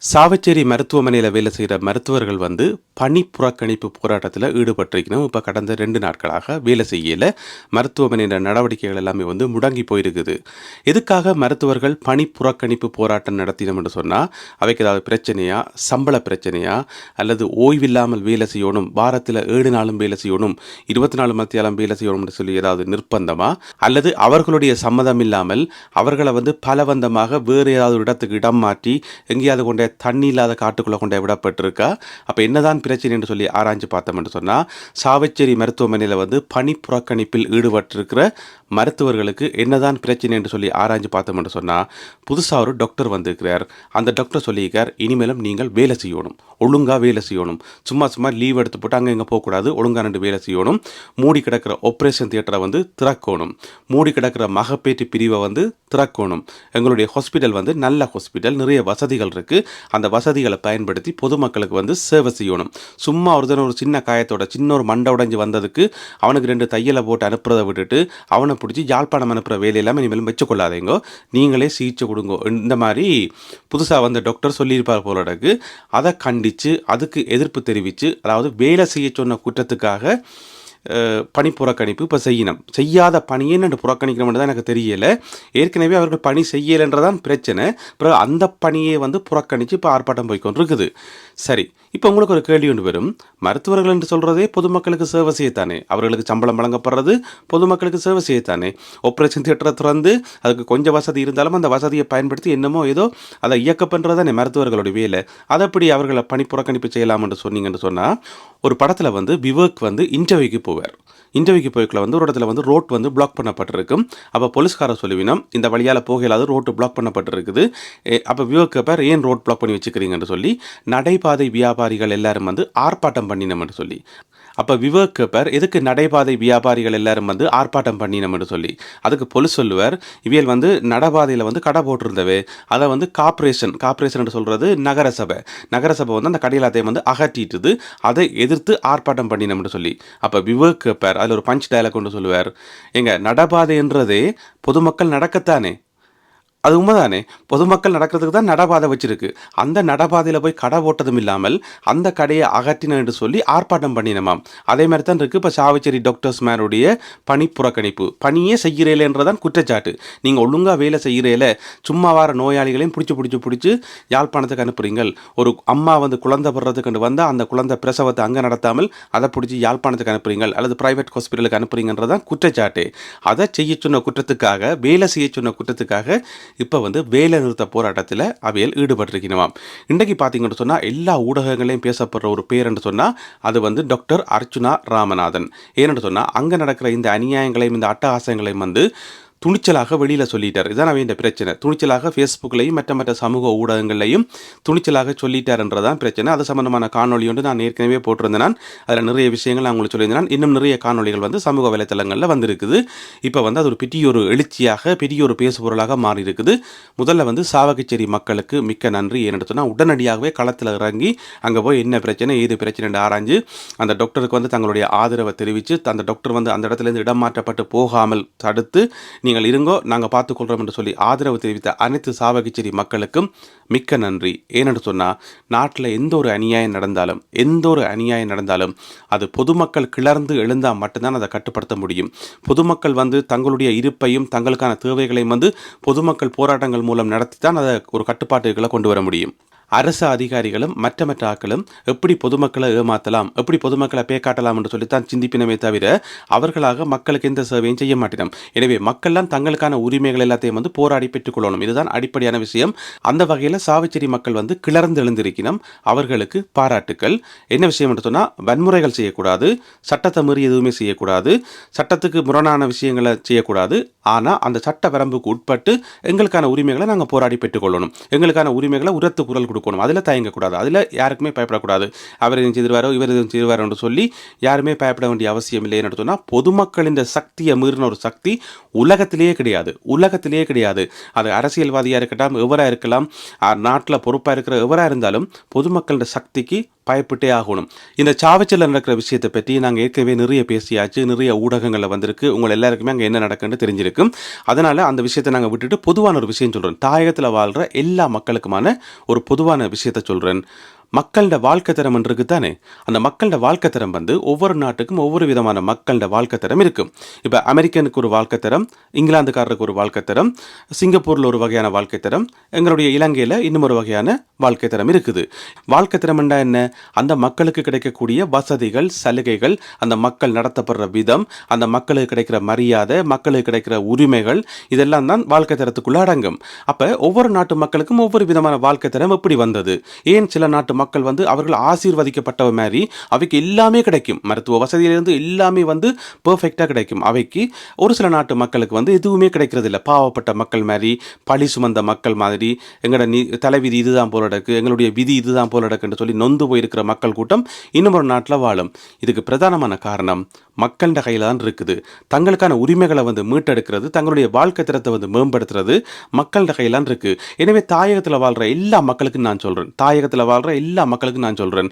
சாவச்சேரி மருத்துவமனையில் வேலை செய்கிற மருத்துவர்கள் பணி புறக்கணிப்பு போராட்டத்தில் ஈடுபட்டிருக்கணும். இப்போ கடந்த 2 நாட்களாக வேலை செய்யல. மருத்துவமனையின் நடவடிக்கைகள் எல்லாமே முடங்கி போயிருக்குது. எதுக்காக மருத்துவர்கள் பணி புறக்கணிப்பு போராட்டம் நடத்தினோம் என்று சொன்னால், அவைக்கு ஏதாவது பிரச்சனையா, சம்பள பிரச்சனையா, அல்லது ஓய்வில்லாமல் வேலை செய்யணும், வாரத்தில் 7 நாளும் வேலை செய்யணும், 24 மணித்தியாலம் வேலை செய்யணும்னு சொல்லி ஏதாவது நிர்பந்தமா, அல்லது அவர்களுடைய சம்மதம் இல்லாமல் அவர்களை பலவந்தமாக வேறு ஏதாவது இடத்துக்கு இடம் மாற்றி எங்கேயாவது கொண்ட தண்ணி இல்லாத காட்டுக்குள்ளே கொண்டே விடப்பட்டிருக்கா. அப்போ என்னதான் பிரச்சனை என்று சொல்லி ஆராய்ஞ்சு பார்த்தோம் என்று சொன்னால், சாவச்சேரி மருத்துவமனையில் பணி புறக்கணிப்பில் ஈடுபட்டிருக்கிற மருத்துவர்களுக்கு என்னதான் பிரச்சனை என்று சொல்லி ஆராய்ஞ்சு பார்த்தோம் என்று சொன்னால், புதுசாக ஒரு டாக்டர் வந்திருக்கிறார். அந்த டாக்டர் சொல்லியிருக்கார், இனிமேலும் நீங்கள் வேலை செய்யணும், ஒழுங்காக வேலை செய்யணும், சும்மா லீவ் எடுத்து போட்டு அங்கே இங்கே போகக்கூடாது, ஒழுங்காக ரெண்டு வேலை செய்யணும், மூடி கிடக்கிற ஆப்ரேஷன் தியேட்டரை திறக்கணும், மூடி கிடக்கிற மகப்பேற்று பிரிவை திறக்கணும், எங்களுடைய ஹாஸ்பிட்டல் நல்ல ஹாஸ்பிட்டல், நிறைய வசதிகள் இருக்குது, அந்த வசதிகளை பயன்படுத்தி பொதுமக்களுக்கு சேவை செய்யணும். சும்மா ஒரு சின்ன காயத்தோட சின்ன ஒரு மண்டை உடைஞ்சு வந்ததுக்கு அவனுக்கு 2 தையலை போட்டு அனுப்புறதை விட்டுட்டு அவனை பிடிச்சி யாழ்ப்பாணம் அனுப்புகிற வேலையெல்லாம் இனிமேலும் வச்சுக்கொள்ளாதீங்க, நீங்களே சிகிச்சை கொடுங்க, இந்த மாதிரி புதுசாக வந்த டாக்டர் சொல்லியிருப்பார் போலடக்கு. அதை கண்டித்து அதுக்கு எதிர்ப்பு தெரிவித்து, அதாவது வேலை செய்ய சொன்ன குற்றத்துக்காக பணி புறக்கணிப்பு இப்போ செய்யணும். செய்யாத பணியே என்று புறக்கணிக்கணும்னு தான் எனக்கு தெரியலை. ஏற்கனவே அவர்கள் பணி செய்யலைன்றதான் பிரச்சனை. பிறகு அந்த பணியை புறக்கணித்து இப்போ ஆர்ப்பாட்டம் போய்க்கொண்டு இருக்குது. சரி, இப்போ உங்களுக்கு ஒரு கேள்வி ஒன்று வரும். மருத்துவர்கள் என்று சொல்கிறதே பொதுமக்களுக்கு சேவை செய்யத்தானே, அவர்களுக்கு சம்பளம் வழங்கப்படுறது பொதுமக்களுக்கு சேவை செய்யத்தானே. ஆப்ரேஷன் தியேட்டரை திறந்து அதுக்கு கொஞ்சம் வசதி இருந்தாலும் அந்த வசதியை பயன்படுத்தி என்னமோ ஏதோ அதை இயக்க பண்ணுறதானே மருத்துவர்களுடைய வேலை. அதைப்படி அவர்களை பணி புறக்கணிப்பு செய்யலாம் என்று சொன்னீங்கன்னு சொன்னால், ஒரு படத்தில் விவேக் இன்டர்வியூக்கு போவார். இன்டர்வியூக்கு போய்க்குள்ள ஒரு இடத்துல ரோட் பிளாக் பண்ணப்பட்டிருக்கும். அப்போ போலீஸ்காரர் சொல்லுவினோம், இந்த வழியால் போகலாது, ரோட்டு பிளாக் பண்ணப்பட்டிருக்குது. அப்போ விவேக் பேர் ஏன் ரோட் பிளாக் பண்ணி வச்சுக்கிறீங்கன்னு சொல்லி நடைபாதை வியாபாரிகள் எல்லாரும் ஆர்ப்பாட்டம் பண்ணினோம்னு சொல்லி. அப்போ விவேக் பேர் எதுக்கு நடைபாதை வியாபாரிகள் எல்லாரும் ஆர்ப்பாட்டம் பண்ணினோம்னு சொல்லி. அதுக்கு போலீஸ் சொல்லுவார், இவியல் நடைபாதையில் கடை போட்டிருந்தவே அதை கார்பரேஷன் சொல்கிறது நகரசபை அந்த கடையிலாத்தையும் அகற்றிட்டுது, அதை எதிர்த்து ஆர்ப்பாட்டம் பண்ணினோம்னு சொல்லி. அப்போ விவேக் பேர் அதில் ஒரு பஞ்ச் டயலாக் கொண்டு சொல்லுவார், எங்க நடைபாதைன்றதே பொதுமக்கள் நடக்கத்தானே, அது உண்மைதானே, பொதுமக்கள் நடக்கிறதுக்கு தான் நடைபாதை வச்சிருக்கு, அந்த நடைபாதையில் போய் கடை போட்டதும் இல்லாமல் அந்த கடையை அகற்றின என்று சொல்லி ஆர்ப்பாட்டம் பண்ணினமாம். அதே மாதிரி தான் இருக்குது இப்போ சாவச்சேரி டாக்டர்ஸ் மேனுடைய பணி புறக்கணிப்பு. பணியே செய்கிறேன்றதான் குற்றச்சாட்டு. நீங்கள் ஒழுங்காக வேலை செய்கிறேல, சும்மா வர நோயாளிகளையும் பிடிச்சி யாழ்ப்பாணத்துக்கு அனுப்புறீங்கள். ஒரு அம்மா குழந்தை படுறதுக்கு வந்தால் அந்த குழந்தை பிரசவத்தை அங்கே நடத்தாமல் அதை பிடிச்சி யாழ்ப்பாணத்துக்கு அனுப்புறீங்கள், அல்லது பிரைவேட் ஹாஸ்பிட்டலுக்கு அனுப்புறீங்கன்றதான் குற்றச்சாட்டு. அதை செய்ய சொன்ன குற்றத்துக்காக, வேலை செய்ய சொன்ன குற்றத்துக்காக இப்போ வேலை நிறுத்த போராட்டத்தில் அவையில் ஈடுபட்டிருக்கணுமாம். இன்றைக்கு பார்த்தீங்கன்னு சொன்னால் எல்லா ஊடகங்களையும் பேசப்படுற ஒரு பேர் என்று சொன்னால் அது டாக்டர் அர்ச்சுனா ராமநாதன். ஏன்னு சொன்னால் அங்கே நடக்கிற இந்த அநியாயங்களையும் இந்த அட்டகாசங்களையும் துணிச்சலாக வெளியில் சொல்லிட்டார். இதான் அவன் இந்த பிரச்சனை. துணிச்சலாக ஃபேஸ்புக்லையும் மற்ற சமூக ஊடகங்களையும் துணிச்சலாக சொல்லிட்டார்ன்றதான் பிரச்சனை. அது சம்பந்தமான காணொலி நான் ஏற்கனவே போட்டிருந்தேன். அதில் நிறைய விஷயங்கள் நான் உங்களுக்கு சொல்லியிருந்தேன். இன்னும் நிறைய காணொலிகள் சமூக வலைத்தளங்களில் வந்திருக்குது. இப்போ அது ஒரு பெரிய ஒரு எழுச்சியாக, பெரிய ஒரு பேசுபொருளாக மாறி இருக்குது. முதல்ல சாவகச்சேரி மக்களுக்கு மிக்க நன்றி. ஏன்னு சொன்னால் உடனடியாகவே களத்தில் இறங்கி அங்கே போய் என்ன பிரச்சனை, ஏது பிரச்சனை ஆராய்ஞ்சு அந்த டாக்டருக்கு தங்களுடைய ஆதரவை தெரிவித்து அந்த டாக்டர் அந்த இடத்துலேருந்து இடம் மாற்றப்பட்டு போகாமல் தடுத்து, நீங்கள் இருங்கோ, நாங்கள் பார்த்துக்கொள்கிறோம் என்று சொல்லி ஆதரவு தெரிவித்த அனைத்து சாவகச்சேரி மக்களுக்கும் மிக்க நன்றி. ஏனென்று சொன்னால், நாட்டில் எந்த ஒரு அநியாயம் நடந்தாலும் அது பொதுமக்கள் கிளர்ந்து எழுந்தால் மட்டும்தான் அதை கட்டுப்படுத்த முடியும். பொதுமக்கள் தங்களுடைய இருப்பையும் தங்களுக்கான தேவைகளையும் பொதுமக்கள் போராட்டங்கள் மூலம் நடத்தி தான் அதை ஒரு கட்டுப்பாட்டுகளை கொண்டு வர முடியும். அரசு அதிகாரிகளும் மற்ற ஆக்களும் எப்படி பொதுமக்களை ஏமாற்றலாம், எப்படி பொதுமக்களை பேக்காட்டலாம் என்று சொல்லித்தான் சிந்திப்பினமே தவிர அவர்களாக மக்களுக்கு எந்த சேவையும் செய்ய மாட்டினோம். எனவே மக்கள்லாம் தங்களுக்கான உரிமைகள் எல்லாத்தையும் போராடி பெற்றுக்கொள்ளணும். இதுதான் அடிப்படையான விஷயம். அந்த வகையில் சாவச்சேரி மக்கள் கிளர்ந்து எழுந்திருக்கணும். அவர்களுக்கு பாராட்டுக்கள். என்ன விஷயம் என்று சொன்னால், வன்முறைகள் செய்யக்கூடாது, சட்டத்தை மீறி எதுவுமே செய்யக்கூடாது, சட்டத்துக்கு முரணான விஷயங்களை செய்யக்கூடாது. ஆனால் அந்த சட்ட வரம்புக்கு உட்பட்டு எங்களுக்கான உரிமைகளை நாங்கள் போராடி பெற்றுக்கொள்ளணும். எங்களுக்கான உரிமைகளை உரத்து குரல் கொடுக்கணும். அதில் தயங்கக்கூடாது, அதில் யாருக்குமே பயப்படக்கூடாது. அவர் எதுவும் செய்திருவாரோ இவர் எதுவும் செய்திருவாரோ என்று சொல்லி யாருமே பயப்பட வேண்டிய அவசியம் இல்லை. என்று சொன்னால், பொதுமக்களின் சக்தியை மீறின ஒரு சக்தி உலகத்திலேயே கிடையாது. அது அரசியல்வாதியாக இருக்கட்டும், எவராக இருக்கலாம், நாட்டில் பொறுப்பாக இருக்கிற எவராக இருந்தாலும் பொதுமக்களின் சக்திக்கு பயப்பட்டே ஆகணும். இந்த சாவச்சேரியில் நடக்கிற விஷயத்தை பற்றி நாங்கள் ஏற்கனவே நிறைய பேசியாச்சு, நிறைய ஊடகங்களில் வந்திருக்கு. உங்கள் எல்லாருக்குமே அங்கே என்ன நடக்குன்னு தெரிஞ்சிருக்கும். அதனால் அந்த விஷயத்தை நாங்கள் விட்டுட்டு பொதுவான ஒரு விஷயம் சொல்கிறோம். தாயகத்தில் வாழ்கிற எல்லா மக்களுக்குமான ஒரு பொதுவான பொதுவான விஷயத்த சொல்றேன். மக்களோட வாழ்க்கை தரம் இருக்கு தானே, அந்த மக்களோட வாழ்க்கை தரம் வந்து ஒவ்வொரு நாட்டுக்கும் ஒவ்வொரு விதமான மக்களோட வாழ்க்கை தரம் இருக்கும். இப்போ அமெரிக்கனுக்கு ஒரு வாழ்க்கை தரம், இங்கிலாந்துக்காரருக்கு ஒரு வாழ்க்கை தரம், சிங்கப்பூரில் ஒரு வகையான வாழ்க்கை தரம், எங்களுடைய இலங்கையில் இன்னும் ஒரு வகையான வாழ்க்கை தரம் இருக்குது. வாழ்க்கை தரம்னா என்ன? அந்த மக்களுக்கு கிடைக்கக்கூடிய வசதிகள், சலுகைகள், அந்த மக்கள் நடத்தப்படுற விதம், அந்த மக்களுக்கு கிடைக்கிற மரியாதை, மக்களுக்கு கிடைக்கிற உரிமைகள், இதெல்லாம் தான் வாழ்க்கை தரத்துக்குள்ள அடங்கும். அப்போ ஒவ்வொரு நாட்டு மக்களுக்கும் ஒவ்வொரு விதமான வாழ்க்கை தரம் எப்படி வந்தது? ஏன் சில நாட்டு மக்கள் வந்து அவர்கள் ஆசீர்வதிக்கப்பட்டவ மாதிரி அவைக்கு எல்லாமே கிடைக்கும், மருத்துவ வசதியிலிருந்து எல்லாமே வந்து பெர்ஃபெக்டா கிடைக்கும். அவைக்கு ஒரு சில நாட்டு மக்களுக்கு வந்து எதுவுமே கிடைக்கிறது இல்லை. பாவப்பட்ட மக்கள் மாதிரி, பழி சுமந்த மக்கள் மாதிரி, எங்களோட தலைவிதி இதுதான் போல நடக்கு, எங்களுடைய விதி இதுதான் போல நடக்குன்னு சொல்லி நொந்து போயிருக்கிற மக்கள் கூட்டம் இன்னும் ஒரு நாட்டில் வாழும். இதுக்கு பிரதானமான காரணம் மக்களோட கையில் தான் இருக்குது. தங்களுக்கான உரிமைகளை வந்து மீட்டெடுக்கிறது, தங்களுடைய வாழ்க்கை தரத்தை வந்து மேம்படுத்துறது மக்களோட கையில் தான் இருக்கு. எனவே தாயகத்தில் வாழ்ற எல்லா மக்களுக்கும் நான் சொல்றேன், தாயகத்தில் வாழ்ற எல்லா மக்களுக்கும் நான் சொல்றேன்,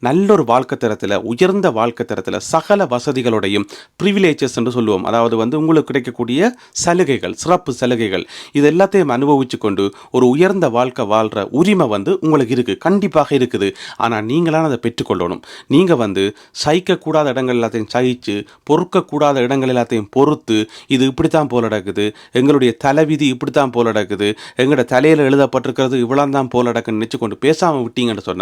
நல்ல ஒரு வாழ்க்கை தரத்தில், உயர்ந்த வாழ்க்கை தரத்தில், சகல வசதிகளோடையும், ப்ரிவிலேஜஸ் என்று சொல்லுவோம், அதாவது வந்து உங்களுக்கு கிடைக்கக்கூடிய சலுகைகள், சிறப்பு சலுகைகள், இது எல்லாத்தையும் அனுபவிச்சு கொண்டு ஒரு உயர்ந்த வாழ்க்கை வாழ்கிற உரிமை வந்து உங்களுக்கு இருக்குது, கண்டிப்பாக இருக்குது. ஆனால் நீங்களான அதை பெற்றுக்கொள்ளணும். நீங்கள் வந்து சகிக்கக்கூடாத இடங்கள் எல்லாத்தையும் சகிச்சு, பொறுக்கக்கூடாத இடங்கள் எல்லாத்தையும் பொறுத்து, இது இப்படித்தான் போல நடக்குது, எங்களுடைய தலைவிதி இப்படித்தான் போல நடக்குது, எங்களோட தலையில் எழுதப்பட்டிருக்கிறது இவ்வளோ தான் போல நடக்குன்னு நினச்சி கொண்டு பேசாமல் விட்டீங்கன்னு சொன்னால்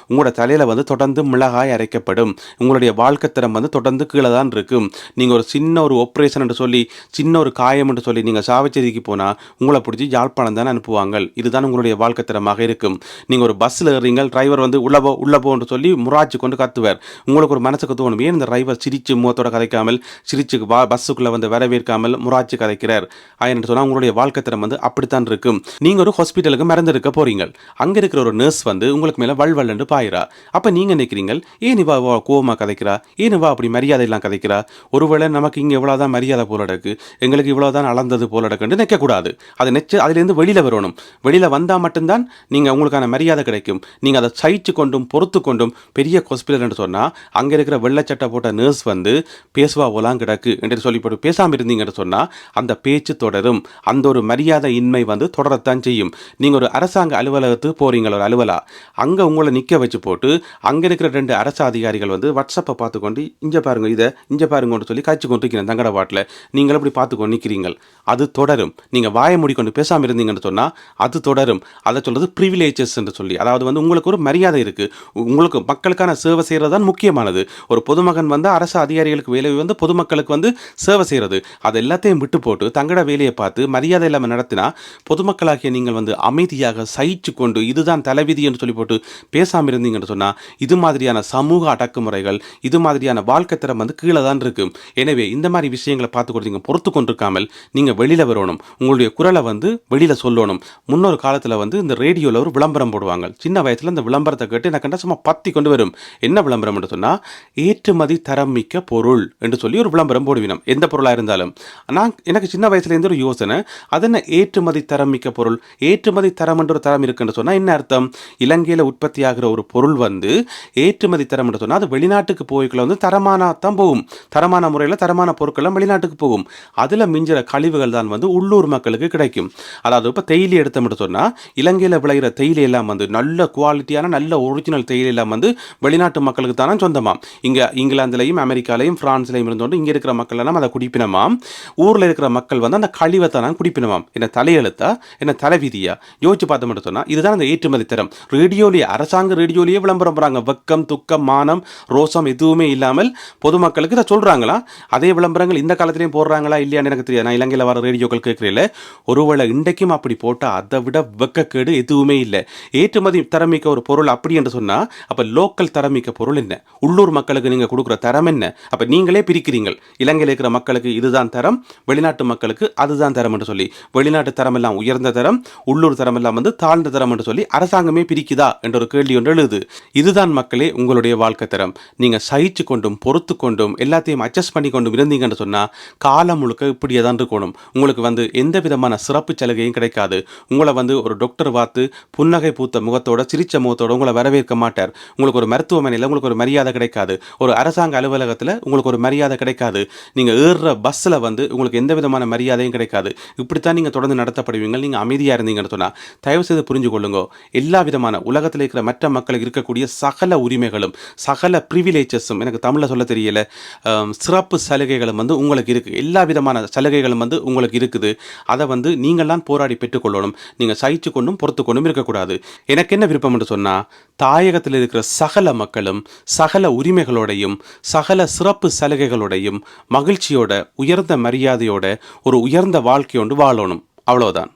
உங்களோட தலையில் வந்து தொடர்ந்து மிளகாய் அரைக்கப்படும். உங்களுடைய வாழ்க்கை தரம் வந்து தொடர்ந்து கீழே தான் இருக்கும். நீங்கள் ஒரு சின்ன ஒரு ஆப்ரேஷன் என்று சொல்லி, சின்ன ஒரு காயம் என்று சொல்லி நீங்கள் சாவச்சேரிக்கு போனால் உங்களை பிடிச்சி யாழ்ப்பாணம் தானே அனுப்புவாங்க. இதுதான் உங்களுடைய வாழ்க்கை தரமாக இருக்கும். நீங்கள் ஒரு பஸ்ஸில் ஏறீங்க, டிரைவர் வந்து உள்ள போன்னு சொல்லி முராச்சு கொண்டு கத்துவார். உங்களுக்கு ஒரு மனசுக்கு தோணும், ஏன் இந்த டிரைவர் சிரிச்சு முகத்தோட கதைக்காமல், சிரிச்சு பஸ்ஸுக்குள்ளே வந்து வரவேற்காமல் முராச்சு கதைக்கிறார் என்று சொன்னால் உங்களுடைய வாழ்க்கை தரம் வந்து அப்படித்தான் இருக்கும். நீங்கள் ஒரு ஹாஸ்பிட்டலுக்கு மருந்து எடுக்க போறீங்க, அங்கே இருக்கிற ஒரு நர்ஸ் வந்து உங்களுக்கு மேலே வல்வல் என்று பாயிரா. அப்போ நீங்கள் நினைக்கிறீங்க, ஏன் இவா கோவமாக கதைக்கிறா, ஏன் இவா அப்படி மரியாதை எல்லாம் கதைக்கிறா, ஒருவேளை நமக்கு இங்கே இவ்வளோதான் மரியாதை போல நடக்கு, எங்களுக்கு இவ்வளோதான் அளந்தது போல நடக்குன்னு நினைக்கக்கூடாது. அதை அதுலேருந்து வெளியில் வரணும். வெளியில் வந்தால் மட்டும்தான் நீங்கள் உங்களுக்கான மரியாதை கிடைக்கும். நீங்கள் அதை சகிச்சு கொண்டும் பொறுத்து கொண்டும் பெரிய ஹாஸ்பிட்டல் என்று சொன்னால் அங்கே இருக்கிற வெள்ளச்சட்டை போட்ட நர்ஸ் வந்து பேசுவா போலாம் கிடக்கு என்று சொல்லி போட்டு பேசாமல் இருந்தீங்கன்னு சொன்னால் அந்த பேச்சு தொடரும். அந்த ஒரு மரியாதை இன்மை வந்து தொடரத்தான் செய்யும். நீங்கள் ஒரு அரசாங்க அலுவலகத்துக்கு போகிறீங்க, ஒரு அலுவலா, அங்கே உங்களை நிற்க வச்சு போட்டு அங்கே இருக்கிற 2 அரசு அதிகாரிகள் வந்து வாட்ஸ்அப்பை பார்த்துக்கொண்டு இங்கே பாருங்க, இதை இங்கே பாருங்கன்னு சொல்லி காய்ச்சி கொண்டு இருக்கிறேன் தங்கட வாட்டில், நீங்கள் எப்படி பார்த்துக்கொண்டு நிற்கிறீங்க, அது தொடரும். நீங்கள் வாயை மூடிக்கொண்டு பேசாமல் இருந்தீங்கன்னு சொன்னால் அது தொடரும். அதை சொல்கிறது ப்ரிவிலேஜஸ் என்று சொல்லி, அதாவது வந்து உங்களுக்கு ஒரு மரியாதை இருக்குது, உங்களுக்கு மக்களுக்கான சேவை செய்கிறது தான் முக்கியமானது. ஒரு பொதுமகன் வந்து அரசு அதிகாரிகளுக்கு வேலை வந்து பொதுமக்களுக்கு வந்து சேவை செய்கிறது, அது எல்லாத்தையும் விட்டு போட்டு தங்கட வேலையை பார்த்து மரியாதை இல்லாமல் நடத்தினா பொதுமக்களாகிய நீங்கள் வந்து அமைதியாக சகிச்சு கொண்டு இதுதான் தலைவிதி என்று சொல்லி போட்டு பேசாமல் இருந்தீங்கன்னு சொன்னால் இது மாதிரியான சமூக அடக்குமுறைகள், இது மாதிரியான வாழ்க்கை தரம் வந்து கீழே தான் இருக்கும். எனவே இந்த மாதிரி விஷயங்களை பார்த்து கொடுத்தீங்க பொறுத்து கொண்டிருக்காமல் நீங்கள் வெளியில் வரணும், உங்களுடைய குரலை வந்து வெளியில் சொல்லணும். முன்னொரு காலத்தில் வந்து இந்த ரேடியோவில் ஒரு விளம்பரம் போடுவாங்க. சின்ன வயசில் இந்த விளம்பரத்தை கேட்டு எனக்கு கண்டா சும்மா பத்தி கொண்டு வரும். என்ன விளம்பரம் என்று சொன்னால், ஏற்றுமதி தரம் மிக்க பொருள் என்று சொல்லி ஒரு விளம்பரம் போடுவினோம், எந்த பொருளாக இருந்தாலும். எனக்கு சின்ன வயசுலேருந்து ஒரு யோசனை, அது என்ன ஏற்றுமதி தரம் மிக்க பொருள், ஏற்றுமதி தரம் என்ற ஒரு தரம் இருக்குன்னு சொன்னால் என்ன அர்த்தம்? இலங்கையில் உற்பத்தி ஆகிற ஒரு பொருள் வந்து ஏற்றுமதி தரம் என்று சொன்னால் அது வெளிநாட்டுக்கு போய்க்குள்ள வந்து தரமான தான் போகும், தரமான முறையில் தரமான பொருட்கள் வெளிநாட்டுக்கு போகும். அதில் மிஞ்சிற கழிவுகள் தான் வந்து உள்ளூர் மக்களுக்கு கிடைக்கும். அதாவது இப்போ தேயிலை எடுத்தோம்னு சொன்னால் இலங்கையில் விளைகிற தேயிலை எல்லாம் வந்து நல்ல குவாலிட்டியான நல்ல ஒரிஜினல் தேயிலை எல்லாம் வந்து வெளிநாட்டு மக்களுக்கு தானே சொந்தமாம். இங்கே இங்கிலாந்துலையும் அமெரிக்காலையும் பிரான்ஸ்லையும் இருந்தோண்டு இங்கே இருக்கிற மக்கள் எல்லாம் அதை குடிப்பினமாம். ஊரில் இருக்கிற மக்கள் வந்து அந்த கழிவை தான் குடிப்பினமாம். என்ன தலையெழுத்தா, என்ன தலைவிதியா? யோசிச்சு பார்த்தோம்னு சொன்னால் இதுதான் அந்த ஏற்றுமதி தரம். ரேடியோலேயே, அரசாங்க ரேடியோலேயே விளம்பரம் போகிறாங்க, வெக்கம் துக்கம் மானம் ரோசம் எதுவுமே இல்லாமல் பொதுமக்களுக்கு இதை சொல்கிறாங்களா? அதே விளம்பரங்கள் இந்த காலத்திலையும் போடுறாங்களா இல்லையான்னு எனக்கு தெரியாது. நான் இலங்கையில் வர ரேடியோக்கள் கேட்குறேன், ஒருவேளை இன்றைக்கும் அப்படி போட்டால் அதை விட வெக்கக்கேடு எதுவுமே இல்லை. ஏற்றுமதி தரமிக்க ஒரு பொருள் அப்படி என்று சொன்னால் அப்போ லோக்கல் தரமிக்க பொருள் என்ன, உள்ளூர் மக்களுக்கு நீங்கள் கொடுக்குற தரம் என்ன? அப்போ நீங்களே பிரிக்கிறீங்கள், இலங்கையில் இருக்கிற மக்களுக்கு இதுதான் தரம், வெளிநாட்டு மக்களுக்கு அதுதான் தரம் என்று சொல்லி. வெளிநாட்டு தரம் எல்லாம் உயர்ந்த தரம், உள்ளூர் தரம் எல்லாம் வந்து தாழ்ந்த தரம் என்று சொல்லி அரசாங்கமே பிரிக்குதா என்ற ஒரு ஒரு கேள்வி ஒன்று எழுது. இதுதான் மக்களே உங்களுடைய வாழ்க்கை தரம். நீங்க சகிச்சு கொண்டும் பொறுத்து கொண்டும் எல்லாத்தையும் அட்ஜஸ்ட் பண்ணி கொண்டும் இருந்தீங்கன்னு சொன்னா காலம் முழுக்க இப்படியே தான் இருக்கணும். உங்களுக்கு எந்த விதமான சிறப்பு சலுகையும் கிடைக்காது. உங்களை ஒரு டாக்டர் பார்த்து புன்னகை பூத்த முகத்தோட சிரிச்ச முகத்தோட உங்களை வரவேற்க மாட்டார். உங்களுக்கு ஒரு மருத்துவமனையில் உங்களுக்கு ஒரு மரியாதை கிடைக்காது. ஒரு அரசாங்க அலுவலகத்தில் உங்களுக்கு ஒரு மரியாதை கிடைக்காது. நீங்க ஏறுற பஸ்ஸில் உங்களுக்கு எந்த விதமான மரியாதையும் கிடைக்காது. இப்படித்தான் நீங்க தொடர்ந்து நடத்தப்படுவீங்க. நீங்க அமைதியா இருந்தீங்கன்னு சொன்னா தயவு செய்து புரிஞ்சு கொள்ளுங்க. எல்லா விதமான உலகத்தில் இருக்கிற மற்ற மக்களுக்கு இருக்கக்கூடிய சகல உரிமைகளும் சகல ப்ரிவிலேஜஸும், எனக்கு தமிழில் சொல்ல தெரியல, சிறப்பு சலுகைகளும் உங்களுக்கு இருக்கு. எல்லா விதமான சலுகைகளும் உங்களுக்கு இருக்குது. அதை நீங்கள்லாம் போராடி பெற்றுக்கொள்ளணும். நீங்கள் சகிச்சு கொண்டும் பொறுத்து கொண்டும் இருக்கக்கூடாது. எனக்கு என்ன விருப்பம் என்று சொன்னால், தாயகத்தில் இருக்கிற சகல மக்களும் சகல உரிமைகளோடையும் சகல சிறப்பு சலுகைகளோடையும் மகிழ்ச்சியோட உயர்ந்த மரியாதையோட ஒரு உயர்ந்த வாழ்க்கையோடு வாழணும். அவ்வளோதான்.